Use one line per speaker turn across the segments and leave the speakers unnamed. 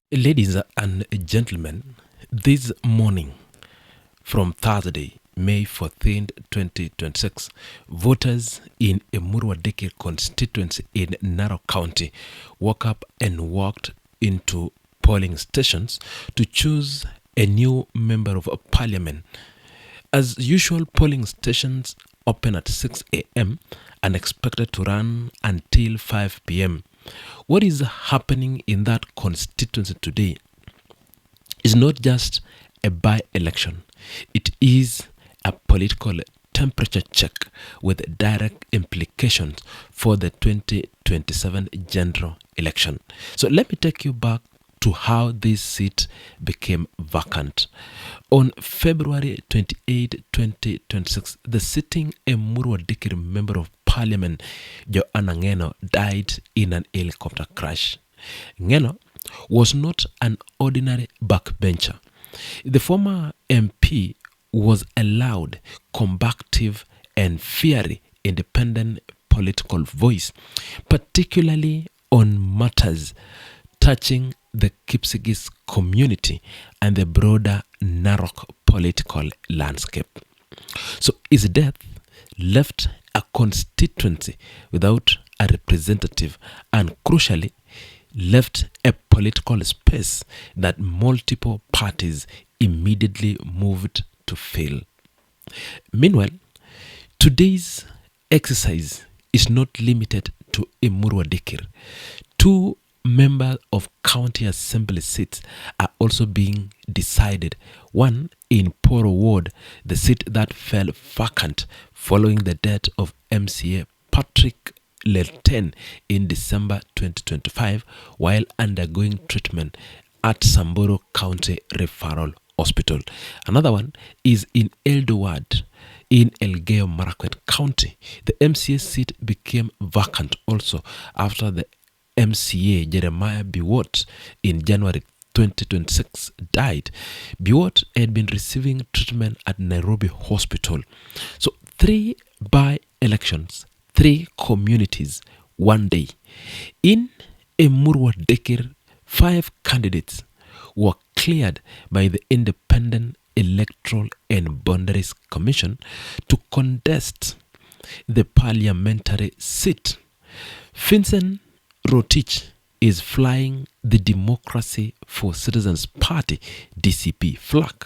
Ladies and gentlemen, this morning from Thursday, May 14th, 2026, voters in Emurua Dikirr Constituency in Narok County woke up and walked into polling stations to choose a new member of parliament. As usual, polling stations open at 6 a.m. and expected to run until 5 p.m. What is happening in that constituency today is not just a by-election. It is a political temperature check with direct implications for the 2027 general election. So let me take you back to how this seat became vacant. On February 28, 2026, the sitting Emurua Dikirr Member of Parliament Johana Ng'eno died in an helicopter crash. Ng'eno was not an ordinary backbencher. The former MP was a loud, combative, and fiery independent political voice, particularly on matters touching the Kipsigis community and the broader Narok political landscape. So his death left a constituency without a representative and crucially left a political space that multiple parties immediately moved to fill. Meanwhile, today's exercise is not limited to Emurua Dikirr. Two members of county assembly seats are also being decided. One in Poro Ward, the seat that fell vacant following the death of MCA Patrick Lelten in December 2025 while undergoing treatment at Samburu County Referral Hospital. Another one is in Eldo Ward in Elgeyo Marakwet County. The MCA seat became vacant also after the MCA Jeremiah Biwott in January 2026 died. Biwott had been receiving treatment at Nairobi Hospital. So 3 by-elections, 3 communities, 1 day. In Emurua Dikirr, 5 candidates were cleared by the Independent Electoral and Boundaries Commission to contest the parliamentary seat. Vincent Rotich is flying the Democracy for Citizens Party DCP flag.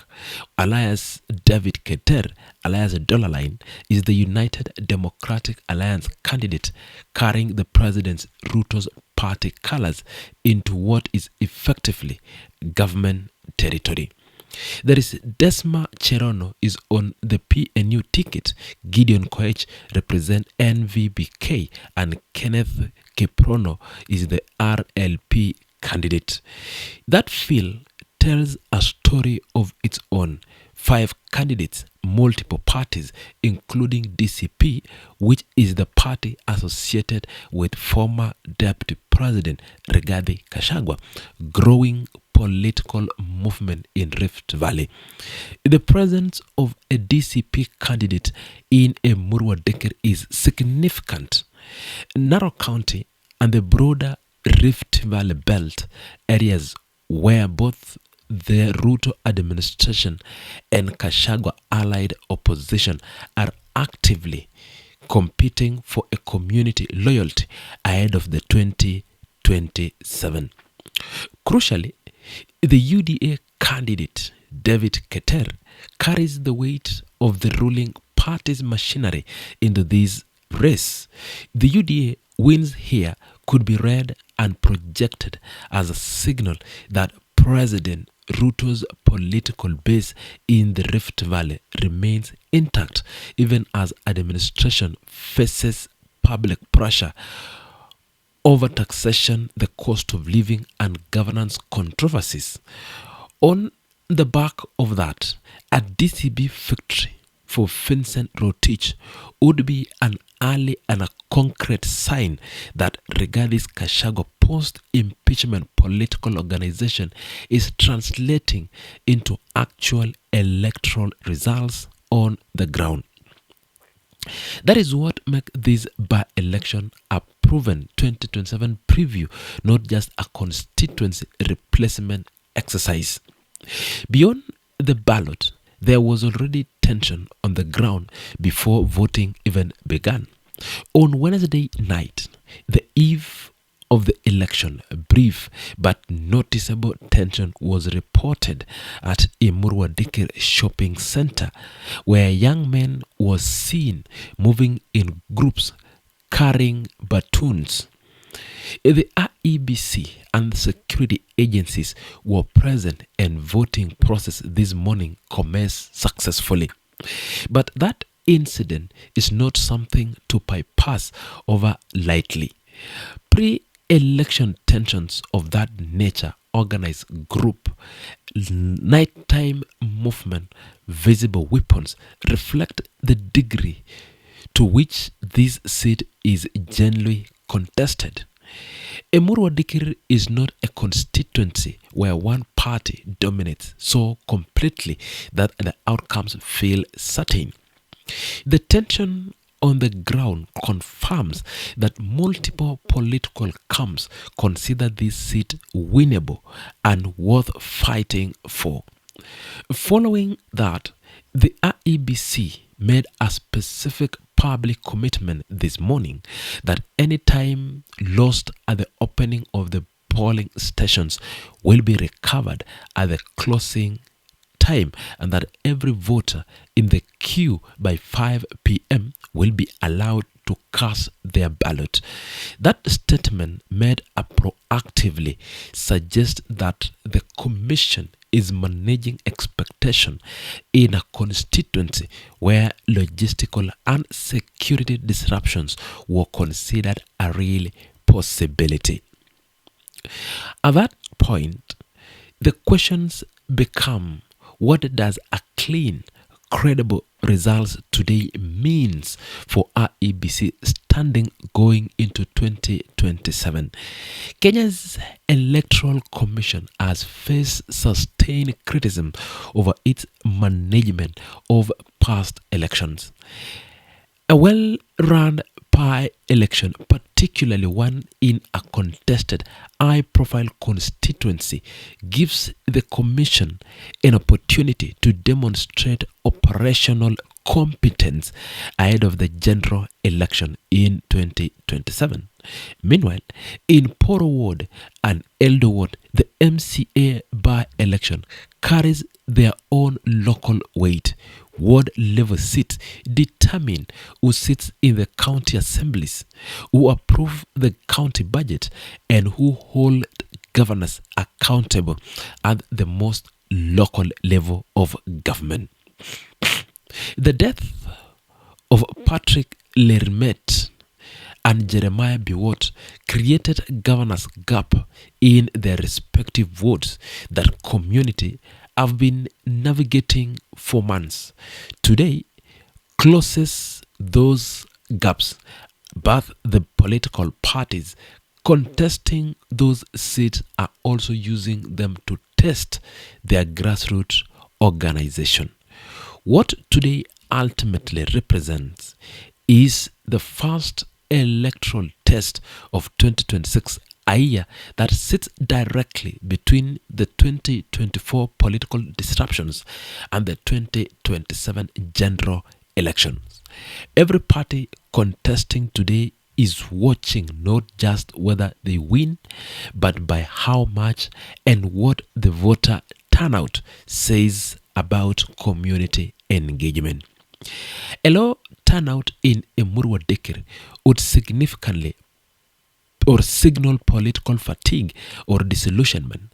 Alias David Keter, alias Dollarline, is the United Democratic Alliance candidate carrying the President Ruto's party colors into what is effectively government territory. There is Desma Cherono is on the PNU ticket. Gideon Koech represent NVBK and Kenneth Kiprono is the RLP candidate. That field tells a story of its own. 5 candidates, multiple parties, including DCP, which is the party associated with former Deputy President Rigathi Gachagua, growing political movement in Rift Valley. The presence of a DCP candidate in Emurua Dikirr is significant. Narok County and the broader Rift Valley belt areas where both the Ruto administration and Gachagua allied opposition are actively competing for a community loyalty ahead of the 2027. Crucially, the UDA candidate David Keter carries the weight of the ruling party's machinery into this race. The UDA wins here could be read and projected as a signal that President Ruto's political base in the Rift Valley remains intact even as administration faces public pressure over taxation, the cost of living, and governance controversies. On the back of that, a DCB victory for Vincent Rotich would be an early and a concrete sign that Rigathi's Gachagua post-impeachment political organization is translating into actual electoral results on the ground. That is what makes this by-election a proven 2027 preview, not just a constituency replacement exercise. Beyond the ballot, there was already tension on the ground before voting even began. On Wednesday night, the eve of the election, brief but noticeable tension was reported at Emurua Dikirr shopping center, where a young man was seen moving in groups carrying batons. The IEBC and the security agencies were present and voting process this morning commenced successfully. But that incident is not something to bypass over lightly. Pre-election tensions of that nature, organized group, nighttime movement, visible weapons reflect the degree to which this seat is genuinely contested. Emurua Dikirr is not a constituency where one party dominates so completely that the outcomes feel certain. The tension on the ground confirms that multiple political camps consider this seat winnable and worth fighting for. Following that, the IEBC made a specific public commitment this morning that any time lost at the opening of the polling stations will be recovered at the closing time, and that every voter in the queue by 5 p.m. will be allowed to cast their ballot. That statement, made proactively, suggests that the Commission is managing expectation in a constituency where logistical and security disruptions were considered a real possibility. At that point, the questions become: what does a clean, credible results today means for IEBC standing going into 2027? Kenya's Electoral Commission has faced sustained criticism over its management of past elections. A well-run by-election, particularly one in a contested, high-profile constituency, gives the Commission an opportunity to demonstrate operational competence ahead of the general election in 2027. Meanwhile, in Poro Ward and Eldo Ward, the MCA by-election carries their own local weight. Ward level seats determine who sits in the county assemblies, who approve the county budget, and who hold governors accountable at the most local level of government. The death of Patrick Lermet and Jeremiah Biwott created governance gap in their respective wards that community have been navigating for months. Today closes those gaps, but the political parties contesting those seats are also using them to test their grassroots organization. What today ultimately represents is the first electoral test of 2026, a year that sits directly between the 2024 political disruptions and the 2027 general elections. Every party contesting today is watching not just whether they win, but by how much and what the voter turnout says about community engagement. A low turnout in Emurua Dikirr would significantly or signal political fatigue or disillusionment.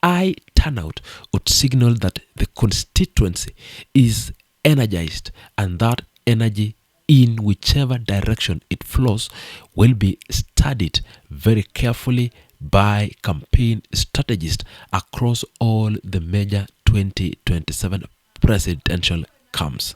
High turnout would signal that the constituency is energized, and that energy, in whichever direction it flows, will be studied very carefully by campaign strategists across all the major 2027 presidential camps.